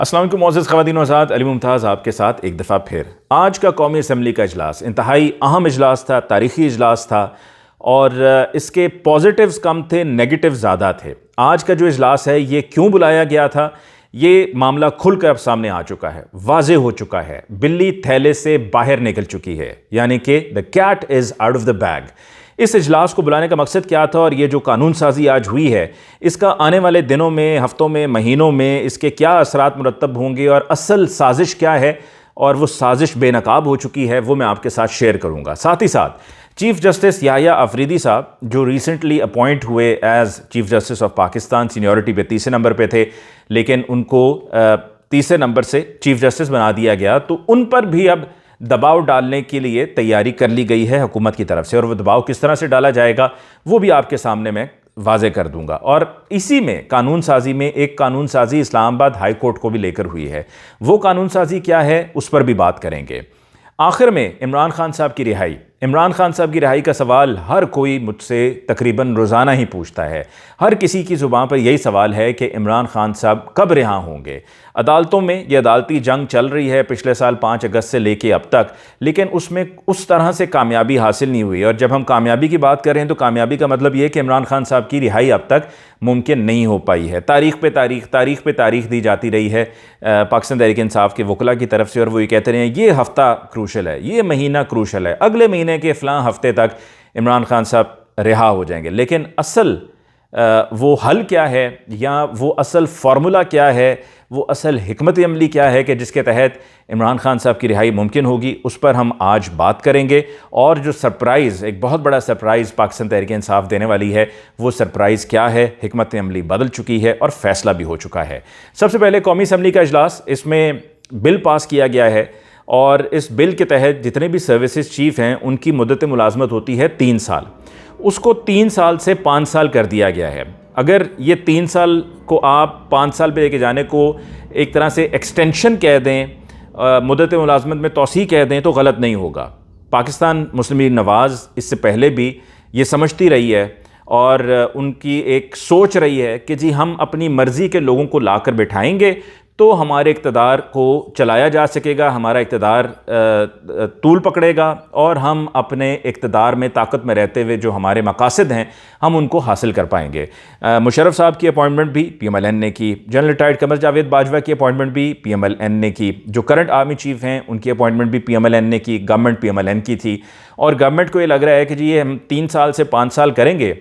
अस्सलाम वालेकुम मोअज़्ज़ज़ ख़वातीन व हज़रात, अली मुमताज़ आपके साथ एक दफ़ा फिर। आज का कौमी असम्बली का इजलास इंतहाई अहम इजलास था, तारीख़ी इजलास था और इसके पॉजिटिव्स कम थे, नेगेटिव ज़्यादा थे। आज का जो इजलास है ये क्यों बुलाया गया था, ये मामला खुलकर अब सामने आ चुका है, वाज़े हो चुका है, बिल्ली थैले से बाहर निकल चुकी है, यानी कि the cat is out of the bag. इस इजलास को बुलाने का मकसद क्या था और ये जो कानून साजी आज हुई है, इसका आने वाले दिनों में, हफ्तों में, महीनों में इसके क्या असरात मुरतब होंगे और असल साजिश क्या है और वो साजिश बेनकाब हो चुकी है, वो मैं आपके साथ शेयर करूँगा। साथ ही साथ चीफ़ जस्टिस याह्या अफरीदी साहब जो रिसेंटली अपॉइंट हुए as chief justice of Pakistan, seniority पे तीसरे नंबर पे थे, लेकिन उनको तीसरे नंबर से चीफ़ जस्टिस बना दिया गया, तो उन पर भी अब दबाव डालने के लिए तैयारी कर ली गई है हुकूमत की तरफ से। और वो दबाव किस तरह से डाला जाएगा वो भी आपके सामने मैं वाजे कर दूंगा। और इसी में कानून साजी में एक कानून साजी इस्लामाबाद हाई कोर्ट को भी लेकर हुई है। वो कानून साजी क्या है उस पर भी बात करेंगे। आखिर में इमरान खान साहब की रिहाई, इमरान खान साहब की रिहाई का सवाल हर कोई मुझसे तकरीबन रोज़ाना ही पूछता है। हर किसी की ज़ुबान पर यही सवाल है कि इमरान खान साहब कब रिहा होंगे। अदालतों में ये अदालती जंग चल रही है पिछले साल 5 अगस्त से लेके अब तक, लेकिन उसमें उस तरह से कामयाबी हासिल नहीं हुई। और जब हम कामयाबी की बात करें तो कामयाबी का मतलब ये कि इमरान खान साहब की रिहाई अब तक मुमकिन नहीं हो पाई है। तारीख़ पे तारीख़ दी जाती रही है पाकिस्तान तहरीक इंसाफ के वकला की तरफ से, और वो ये कहते रहे हैं ये हफ़्ता क्रूशल है, ये महीना क्रूशल है, अगले महीने के फ़लाँ हफ़्ते तक इमरान खान साहब रिहा हो जाएंगे। लेकिन असल वो हल क्या है या वो असल फार्मूला क्या है, वो असल हिकमत अमली क्या है कि जिसके तहत इमरान खान साहब की रिहाई मुमकिन होगी, उस पर हम आज बात करेंगे। और जो सरप्राइज़, एक बहुत बड़ा सरप्राइज़ पाकिस्तान तहरीक इंसाफ देने वाली है, वो सरप्राइज़ क्या है, हिकमत अमली बदल चुकी है और फ़ैसला भी हो चुका है। सबसे पहले कौमी असम्बली का इजलास, इसमें बिल पास किया गया है और इस बिल के तहत जितने भी सर्विसेज चीफ़ हैं उनकी मुद्दत मुलाजमत होती है 3 साल, उसको 3 साल से 5 साल कर दिया गया है। अगर ये 3 साल को आप 5 साल पे लेके जाने को एक तरह से एक्सटेंशन कह दें, मुद्दत मुलाजमत में तौसी कह दें, तो गलत नहीं होगा। पाकिस्तान मुस्लिम लीग नवाज़ इससे पहले भी ये समझती रही है और उनकी एक सोच रही है कि जी हम अपनी मर्ज़ी के लोगों को लाकर बिठाएंगे तो हमारे इक़्तिदार को चलाया जा सकेगा, हमारा इक़्तिदार तूल पकड़ेगा और हम अपने इक़्तिदार में ताकत में रहते हुए जो हमारे मकासद हैं हम उनको हासिल कर पाएंगे। मुशर्रफ साहब की अपॉइंटमेंट भी PMLN ने की, जनरल रिटायर्ड कमर जावेद बाजवा की अपॉइंटमेंट भी PMLN ने की, जो करंट आर्मी चीफ़ हैं उनकी अपॉइंटमेंट भी PMLN ने की, गवर्नमेंट PMLN की थी। और गवर्नमेंट को ये लग रहा है कि जी ये हम 3 साल से 5 साल करेंगे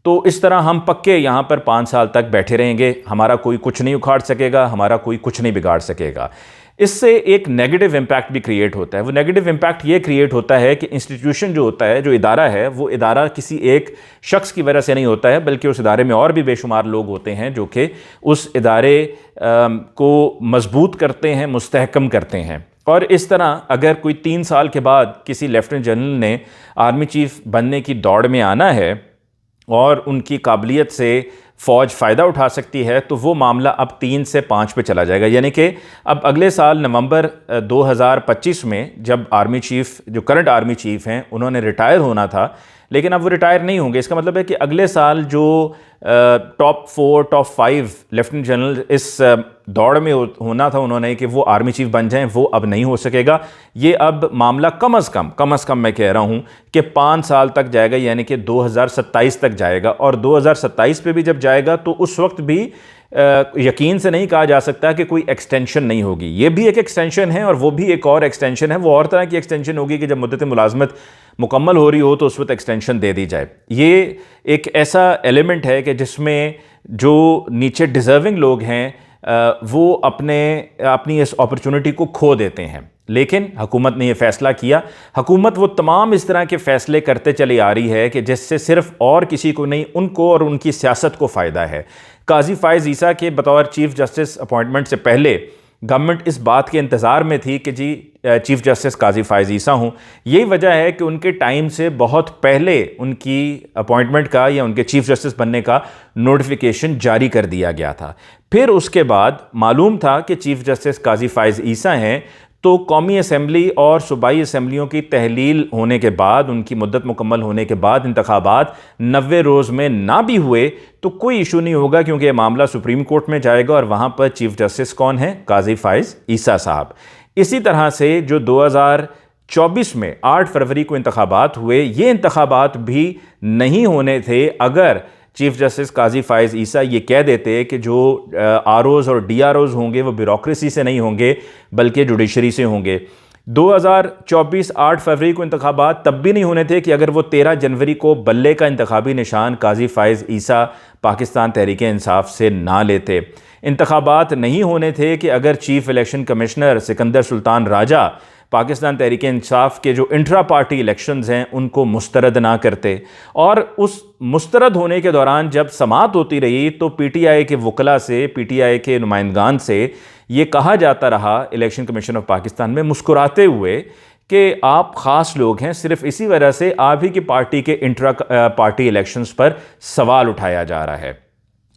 तो इस तरह हम पक्के यहाँ पर 5 साल तक बैठे रहेंगे, हमारा कोई कुछ नहीं उखाड़ सकेगा, हमारा कोई कुछ नहीं बिगाड़ सकेगा। इससे एक नेगेटिव इम्पैक्ट भी क्रिएट होता है। वो नेगेटिव इम्पैक्ट ये क्रिएट होता है कि इंस्टीट्यूशन जो होता है, जो इदारा है, वो इदारा किसी एक शख्स की वजह से नहीं होता है, बल्कि उस इदारे में और भी बेशुमार लोग होते हैं जो कि उस इदारे को मजबूत करते हैं, मुस्तहकम करते हैं। और इस तरह अगर कोई 3 साल के बाद किसी लेफ्टिनेंट जनरल ने आर्मी चीफ़ बनने की दौड़ में आना है और उनकी काबिलियत से फ़ौज फ़ायदा उठा सकती है, तो वो मामला अब 3 से 5 पे चला जाएगा। यानी कि अब अगले साल नवंबर 2025 में जब आर्मी चीफ़, जो करंट आर्मी चीफ़ हैं, उन्होंने रिटायर होना था, लेकिन अब वो रिटायर नहीं होंगे। इसका मतलब है कि अगले साल जो टॉप 4, टॉप 5 लेफ्टिनेंट जनरल इस दौड़ में होना था उन्होंने कि वो आर्मी चीफ़ बन जाएं, वो अब नहीं हो सकेगा। ये अब मामला कम अज़ कम मैं कह रहा हूँ कि 5 साल तक जाएगा, यानी कि 2027 तक जाएगा। और 2027 पे भी जब जाएगा तो उस वक्त भी यकीन से नहीं कहा जा सकता कि कोई एक्सटेंशन नहीं होगी। ये भी एक एक्सटेंशन है और वो भी एक और एक्सटेंशन है। वो और तरह की एक्सटेंशन होगी कि जब मुद्दत मुलाजमत मुकम्मल हो रही हो तो उस वक्त एक्सटेंशन दे दी जाए। ये एक ऐसा एलिमेंट है कि जिसमें जो नीचे डिज़र्विंग लोग हैं वो अपनी इस अपॉर्चुनिटी को खो देते हैं। लेकिन हुकूमत ने यह फ़ैसला किया। हुकूमत वो तमाम इस तरह के फ़ैसले करते चली आ रही है कि जिससे सिर्फ और किसी को नहीं, उनको और उनकी सियासत को फ़ायदा है। काजी फ़ाइज़ ईसा के बतौर चीफ़ जस्टिस अपॉइंटमेंट से पहले गवर्नमेंट इस बात के इंतज़ार में थी कि जी चीफ़ जस्टिस काजी फ़ाइज़ ईसा हूँ। यही वजह है कि उनके टाइम से बहुत पहले उनकी अपॉइंटमेंट का या उनके चीफ़ जस्टिस बनने का नोटिफिकेशन जारी कर दिया गया था। फिर उसके बाद मालूम था कि चीफ़ जस्टिस काजी फ़ाइज़ ईसा हैं, तो तो कौमी असम्बली और सूबाई असम्बलियों की तहलील होने के बाद, उनकी मुद्दत मुकम्मल होने के बाद इंतखाबात 90 रोज़ में ना भी हुए तो कोई इशू नहीं होगा, क्योंकि ये मामला सुप्रीम कोर्ट में जाएगा और वहाँ पर चीफ जस्टिस कौन है? काजी फाइज ईसा साहब। इसी तरह से जो 2024 में 8 फरवरी को इंतखाबात हुए, ये इंतखाबात भी नहीं होने थे अगर चीफ जस्टिस काजी फाइज ईसा ये कह देते कि जो आरओज़ और डीआरओज़ होंगे वो ब्यूरोक्रेसी से नहीं होंगे बल्कि जुडिशरी से होंगे। 2024 8 फरवरी को इंतखाबात तब भी नहीं होने थे कि अगर वो 13 जनवरी को बल्ले का इंतखाबी निशान काजी फाइज ईसा पाकिस्तान तहरीक इंसाफ से ना लेते। इंतखाबात नहीं होने थे कि अगर chief election commissioner Sikandar Sultan Raja Pakistan Tehreek Insaf के जो इंट्रा पार्टी इलेक्शंस हैं उनको मुस्तरद ना करते। और उस मुस्तरद होने के दौरान जब समाअत होती रही तो पीटीआई के वकला से, पीटीआई के नुमाइंदगान से ये कहा जाता रहा इलेक्शन कमीशन ऑफ पाकिस्तान में मुस्कुराते हुए कि आप ख़ास लोग हैं, सिर्फ इसी वजह से आप ही की पार्टी के इंट्रा पार्टी इलेक्शंस पर सवाल उठाया जा रहा है।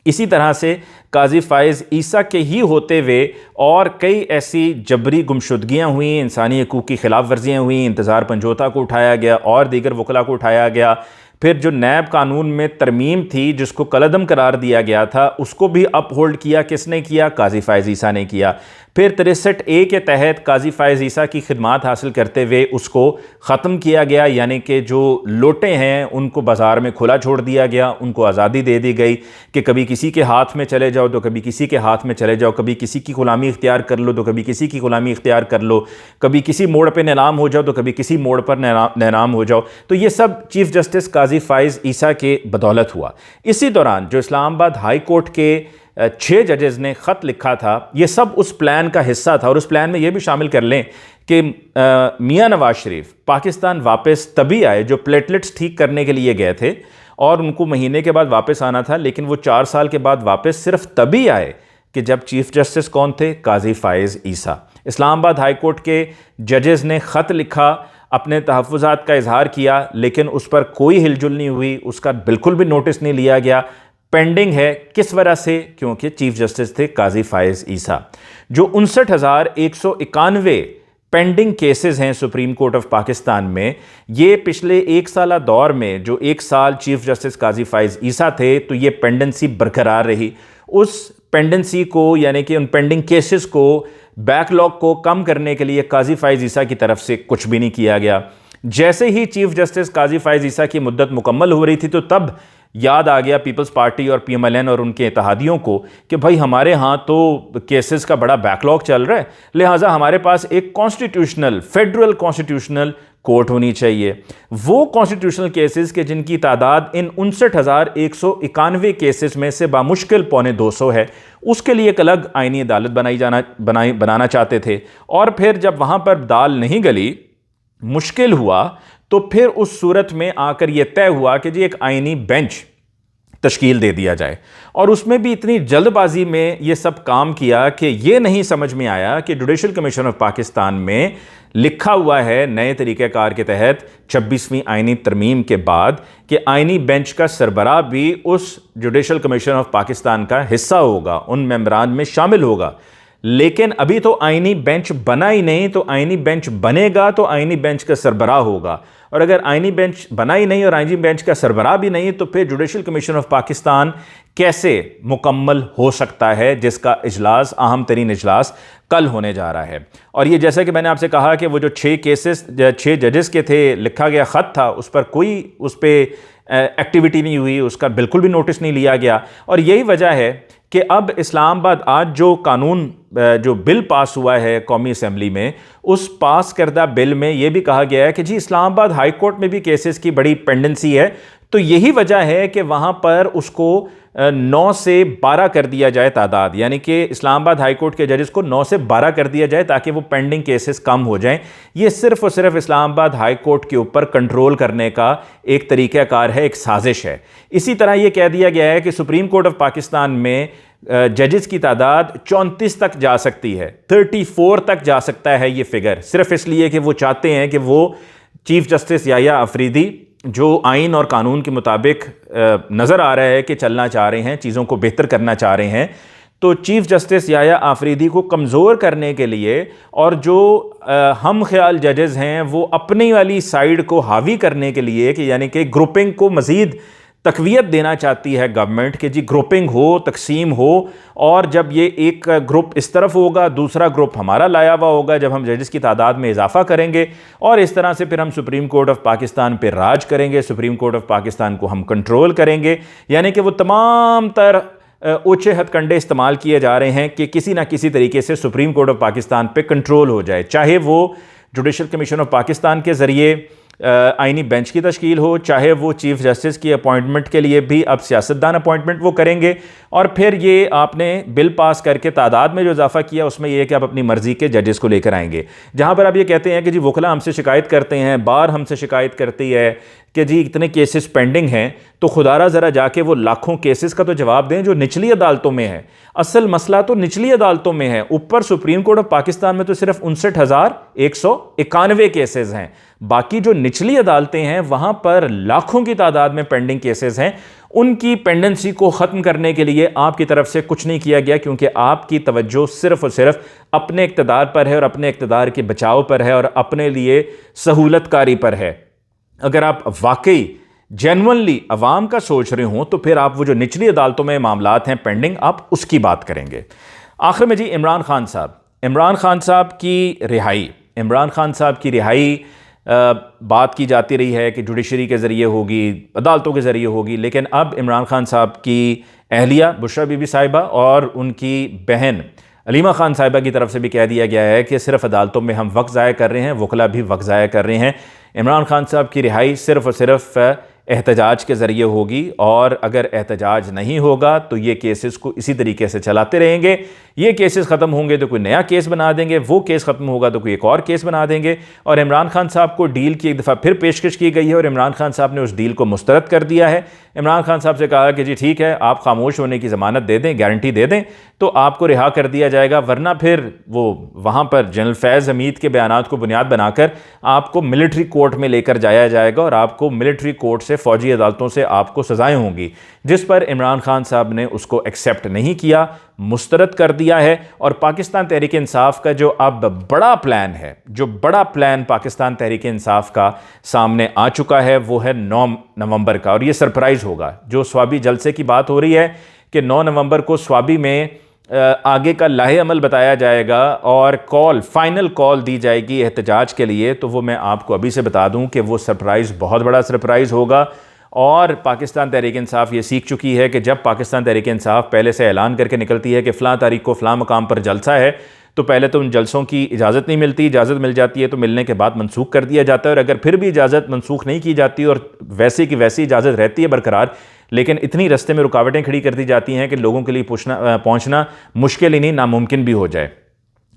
इसी तरह से काजी फाइज ईसा के ही होते हुए और कई ऐसी जबरी गुमशुदगियाँ हुई, इंसानी हकूक़ की खिलाफ वर्जियाँ हुई, इंतज़ार पंजोता को उठाया गया और दीगर वकला को उठाया गया। फिर जो नैब कानून में तरमीम थी जिसको कलअदम करार दिया गया था उसको भी अप होल्ड किया, किसने किया? काजी फाइज ईसा ने किया। फिर 63A के तहत काजी फाइज ईसा की खिदमात हासिल करते हुए उसको ख़त्म किया गया, यानी कि जो लोटे हैं उनको बाज़ार में खुला छोड़ दिया गया, उनको आज़ादी दे दी गई कि कभी किसी के हाथ में चले जाओ तो कभी किसी के हाथ में चले जाओ, कभी किसी की ग़ुलामी इख्तियार कर लो तो कभी किसी की ग़ुलामी इख्तियार कर लो, कभी किसी मोड़ पर नीलाम हो जाओ तो कभी किसी मोड़ पर नीलाम हो जाओ। तो ये सब चीफ़ जस्टिस काजी फाइज ईसा के बदौलत हुआ। इसी दौरान जो इस्लामाबाद हाई कोर्ट के 6 जजेज़ ने ख़त लिखा था, ये सब उस प्लान का हिस्सा था। और उस प्लान में ये भी शामिल कर लें कि मियां नवाज शरीफ पाकिस्तान वापस तभी आए जो प्लेटलेट्स ठीक करने के लिए गए थे और उनको महीने के बाद वापस आना था, लेकिन वो 4 साल के बाद वापस सिर्फ तभी आए कि जब चीफ जस्टिस कौन थे? काजी फाइज ईसा। इस्लामाबाद हाई कोर्ट के जजेज़ ने ख़त लिखा, अपने तहफ़्फ़ुज़ात का इजहार किया, लेकिन उस पर कोई हिलजुल नहीं हुई, उसका बिल्कुल भी नोटिस नहीं लिया गया। पेंडिंग है, किस वजह से? क्योंकि चीफ जस्टिस थे काजी फाइज ईसा। जो 59,191 पेंडिंग केसेस हैं सुप्रीम कोर्ट ऑफ पाकिस्तान में, ये पिछले 1 साला दौर में जो 1 साल चीफ जस्टिस काजी फाइज ईसा थे तो ये पेंडेंसी बरकरार रही। उस पेंडेंसी को, यानी कि उन पेंडिंग केसेस को, बैकलॉग को कम करने के लिए काजी फाइज ईसा की तरफ से कुछ भी नहीं किया गया। जैसे ही चीफ जस्टिस काजी फाइज ईसा की मुद्दत मुकम्मल हो रही थी तो तब याद आ गया पीपल्स पार्टी और PMLN और उनके इत्तेहादियों को कि भाई हमारे यहाँ तो केसेस का बड़ा बैकलॉग चल रहा है, लिहाजा हमारे पास एक कॉन्स्टिट्यूशनल, फेडरल कॉन्स्टिट्यूशनल कोर्ट होनी चाहिए। वो कॉन्स्टिट्यूशनल केसेस के जिनकी तादाद इन 59,191 केसेस में से बामुश्किल 250 है, उसके लिए एक अलग आईनी अदालत बनाना चाहते थे। और फिर जब वहाँ पर दाल नहीं गली, मुश्किल हुआ, तो फिर उस सूरत में आकर यह तय हुआ कि जी एक आईनी बेंच तश्कील दे दिया जाए। और उसमें भी इतनी जल्दबाजी में ये सब काम किया कि ये नहीं समझ में आया कि जुडिशल कमीशन ऑफ पाकिस्तान में लिखा हुआ है नए तरीक़ेकार के तहत 26वीं आईनी तरमीम के बाद कि आईनी बेंच का सरबराह भी उस जुडिशल कमीशन ऑफ पाकिस्तान का हिस्सा होगा, उन मेंबरान में शामिल होगा। लेकिन अभी तो आईनी बेंच बना ही नहीं, तो आईनी बेंच बनेगा तो आईनी बेंच का सरबराह होगा। और अगर आईनी बेंच बना ही नहीं और आईनी बेंच का सरबराह भी नहीं, तो फिर जुडिशल कमीशन ऑफ पाकिस्तान कैसे मुकम्मल हो सकता है, जिसका इजलास, अहम तरीन इजलास कल होने जा रहा है। और ये जैसा कि मैंने आपसे कहा कि वो जो 6 जजेस के थे, लिखा गया ख़त था, उस पर कोई उस पर एक्टिविटी नहीं हुई, उसका बिल्कुल भी नोटिस नहीं लिया गया। और यही वजह है कि अब इस्लामाबाद आज जो कानून, जो बिल पास हुआ है कौमी असम्बली में, उस पास करदा बिल में यह भी कहा गया है कि जी इस्लामाबाद हाई कोर्ट में भी केसेस की बड़ी पेंडेंसी है, तो यही वजह है कि वहाँ पर उसको 9 से 12 कर दिया जाए तादाद, यानी कि इस्लामाबाद हाई कोर्ट के जजेस को 9 से 12 कर दिया जाए ताकि वो पेंडिंग केसेस कम हो जाएं। ये सिर्फ और सिर्फ इस्लामाबाद हाई कोर्ट के ऊपर कंट्रोल करने का एक तरीक़ाकार है, एक साजिश है। इसी तरह ये कह दिया गया है कि सुप्रीम कोर्ट ऑफ पाकिस्तान में जजेस की तादाद 34 तक जा सकती है, 34 तक जा सकता है ये फिगर, सिर्फ इसलिए कि वो चाहते हैं कि वो चीफ जस्टिस याह्या अफरीदी जो आइन और कानून के मुताबिक नज़र आ रहा है कि चलना चाह रहे हैं, चीज़ों को बेहतर करना चाह रहे हैं, तो चीफ़ जस्टिस याया आफरीदी को कमज़ोर करने के लिए और जो हम ख्याल जजेस हैं वो अपनी वाली साइड को हावी करने के लिए कि यानी कि ग्रुपिंग को मज़ीद तकवीयत देना चाहती है गवर्नमेंट कि जी ग्रुपिंग हो, तकसीम हो, और जब ये एक ग्रुप इस तरफ होगा दूसरा ग्रुप हमारा लाया हुआ होगा, जब हम जजेस की तादाद में इजाफा करेंगे और इस तरह से फिर हम सुप्रीम कोर्ट ऑफ पाकिस्तान पे राज करेंगे, सुप्रीम कोर्ट ऑफ पाकिस्तान को हम कंट्रोल करेंगे। यानी कि वो तमाम तर ऊंचे हथकंडे इस्तेमाल किए जा रहे हैं कि किसी ना किसी तरीके से सुप्रीम कोर्ट ऑफ पाकिस्तान पे कंट्रोल हो जाए, चाहे वो जुडिशल कमीशन ऑफ पाकिस्तान के ज़रिए आइनी बेंच की तश्कील हो, चाहे वो चीफ़ जस्टिस की अपॉइंटमेंट के लिए भी अब सियासतदान अपॉइंटमेंट वो करेंगे। और फिर ये आपने बिल पास करके तादाद में जो इजाफा किया उसमें यह कि आप अपनी मर्ज़ी के जजेस को लेकर आएंगे। जहाँ पर आप ये कहते हैं कि जी वकला हमसे शिकायत करते हैं, बार हमसे शिकायत करती है कि जी इतने केसेस पेंडिंग हैं, तो खुदारा ज़रा जाके वो लाखों केसेस का तो जवाब दें जो निचली अदालतों में है। असल मसला तो निचली अदालतों में है, ऊपर सुप्रीम कोर्ट ऑफ पाकिस्तान में तो सिर्फ 59,191 केसेस हैं। बाकी जो निचली अदालतें हैं वहाँ पर लाखों की तादाद में पेंडिंग केसेस हैं। उनकी पेंडेंसी को ख़त्म करने के लिए आपकी तरफ से कुछ नहीं किया गया, क्योंकि आपकी तवज्जो सिर्फ और सिर्फ अपने इक़्तिदार पर है और अपने इक़्तिदार के बचाव पर है और अपने लिए सहूलतकारी पर है। अगर आप वाकई जेन्युइनली अवाम का सोच रहे हों तो फिर आप वो जो निचली अदालतों में मामलात हैं पेंडिंग, आप उसकी बात करेंगे। आखिर में जी इमरान खान साहब की रिहाई, इमरान खान साहब की रिहाई बात की जाती रही है कि जुडिशरी के ज़रिए होगी, अदालतों के ज़रिए होगी, लेकिन अब इमरान खान साहब की अहलिया बुशरा बीबी साहिबा और उनकी बहन अलीमा खान साहिबा की तरफ से भी कह दिया गया है कि सिर्फ अदालतों में हम वक्त ज़ाया कर रहे हैं, वकला भी वक्त ज़ाया कर रहे हैं। इमरान खान साहब की रिहाई सिर्फ और सिर्फ एहतजाज के ज़रिए होगी, और अगर एहतजाज नहीं होगा तो ये केसेस को इसी तरीके से चलाते रहेंगे। ये केसेस ख़त्म होंगे तो कोई नया केस बना देंगे, वो केस ख़त्म होगा तो कोई एक और केस बना देंगे। और इमरान खान साहब को डील की एक दफ़ा फिर पेशकश की गई है और इमरान खान साहब ने उस डील को मुस्तरद कर दिया है। इमरान खान साहब से कहा कि जी ठीक है, आप खामोश होने की ज़मानत दे दें, गारंटी दे दें तो आपको रिहा कर दिया जाएगा, वरना फिर वो वहाँ पर जनरल फैज़ हमीद के बयानात को बुनियाद बनाकर आपको मिलिट्री कोर्ट में लेकर जाया जाएगा और आपको मिलिट्री कोर्ट से, फ़ौजी अदालतों से आपको सज़ाएँ होंगी, जिस पर इमरान खान साहब ने उसको एक्सेप्ट नहीं किया, मुस्तरद कर दिया है। और पाकिस्तान तहरीक इंसाफ का जो अब बड़ा प्लान है, जो बड़ा प्लान पाकिस्तान तहरीक इंसाफ का सामने आ चुका है, वो है 9 नवंबर का, और ये सरप्राइज़ होगा। जो स्वाबी जलसे की बात हो रही है कि 9 नवंबर को स्वाबी में आगे का लाहे अमल बताया जाएगा और फाइनल कॉल दी जाएगी एहतजाज के लिए, तो वो मैं आपको अभी से बता दूं कि वो सरप्राइज़ बहुत बड़ा सरप्राइज़ होगा। और पाकिस्तान तहरीक इंसाफ ये सीख चुकी है कि जब पाकिस्तान तहरीक इंसाफ पहले से ऐलान करके निकलती है कि फ़लाँ तारीख को फ़लाँ मकाम पर जलसा है, तो पहले तो उन जलसों की इजाज़त नहीं मिलती, इजाज़त मिल जाती है तो मिलने के बाद मनसूख कर दिया जाता है, और अगर फिर भी इजाज़त मनसूख नहीं की जाती और वैसे की वैसी इजाज़त रहती है बरकरार, लेकिन इतनी रस्ते में रुकावटें खड़ी कर दी जाती हैं कि लोगों के लिए पहुँचना मुश्किल ही नहीं, नामुमकिन भी हो जाए।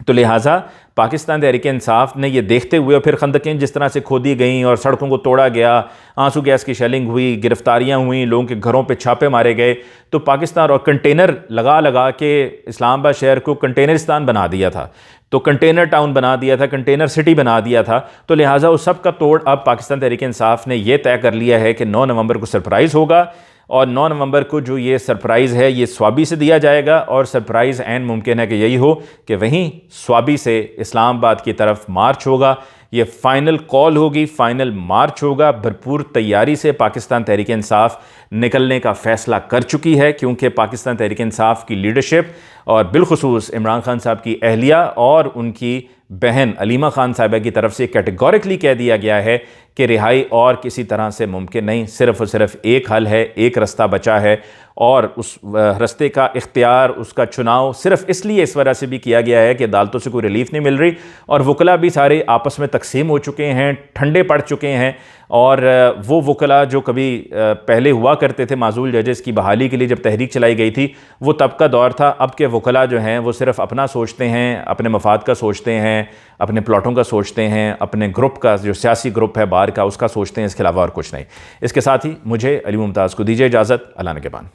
तो लिहाजा पाकिस्तान तहरीक इंसाफ ने ये देखते हुए, और फिर खंदकें जिस तरह से खोदी गई और सड़कों को तोड़ा गया, आंसू गैस की शेलिंग हुई, गिरफ्तारियां हुई, लोगों के घरों पे छापे मारे गए, तो पाकिस्तान और कंटेनर लगा लगा के इस्लामाबाद शहर को कंटेनरिस्तान बना दिया था, तो कंटेनर टाउन बना दिया था, कंटेनर सिटी बना दिया था। तो लिहाजा उस सब का तोड़ अब पाकिस्तान तहरीक इंसाफ ने यह तय कर लिया है कि 9 नवंबर को सरप्राइज़ होगा, और 9 नवंबर को जो ये सरप्राइज़ है ये स्वाबी से दिया जाएगा, और सरप्राइज़ ऐन मुमकिन है कि यही हो कि वहीं स्वाबी से इस्लामाबाद की तरफ मार्च होगा। ये फ़ाइनल कॉल होगी, फ़ाइनल मार्च होगा। भरपूर तैयारी से पाकिस्तान तहरीक इंसाफ निकलने का फ़ैसला कर चुकी है, क्योंकि पाकिस्तान तहरीक इंसाफ की लीडरशिप और बिलखुसूस इमरान खान साहब की अहलिया और उनकी बहन अलीमा खान साहिबा की तरफ से कैटेगोरिकली कह दिया गया है कि रिहाई और किसी तरह से मुमकिन नहीं, सिर्फ़ और सिर्फ एक हल है, एक रास्ता बचा है, और उस रास्ते का इख्तियार, उसका चुनाव सिर्फ इसलिए इस वजह से भी किया गया है कि अदालतों से कोई रिलीफ नहीं मिल रही और वकला भी सारे आपस में तकसीम हो चुके हैं, ठंडे पड़ चुके हैं। और वो वकला जो कभी पहले हुआ करते थे माजूल जजेस की बहाली के लिए जब तहरीक चलाई गई थी, वो तब का दौर था। अब के वकला जो हैं वो सिर्फ अपना सोचते हैं, अपने मफाद का सोचते हैं, अपने प्लॉटों का सोचते हैं, अपने ग्रुप का, जो सियासी ग्रुप है बाहर का, उसका सोचते हैं, इसके अलावा और कुछ नहीं। इसके साथ ही मुझे अली मुमताज़ को दीजिए इजाज़त। अल्लाह ने के बान।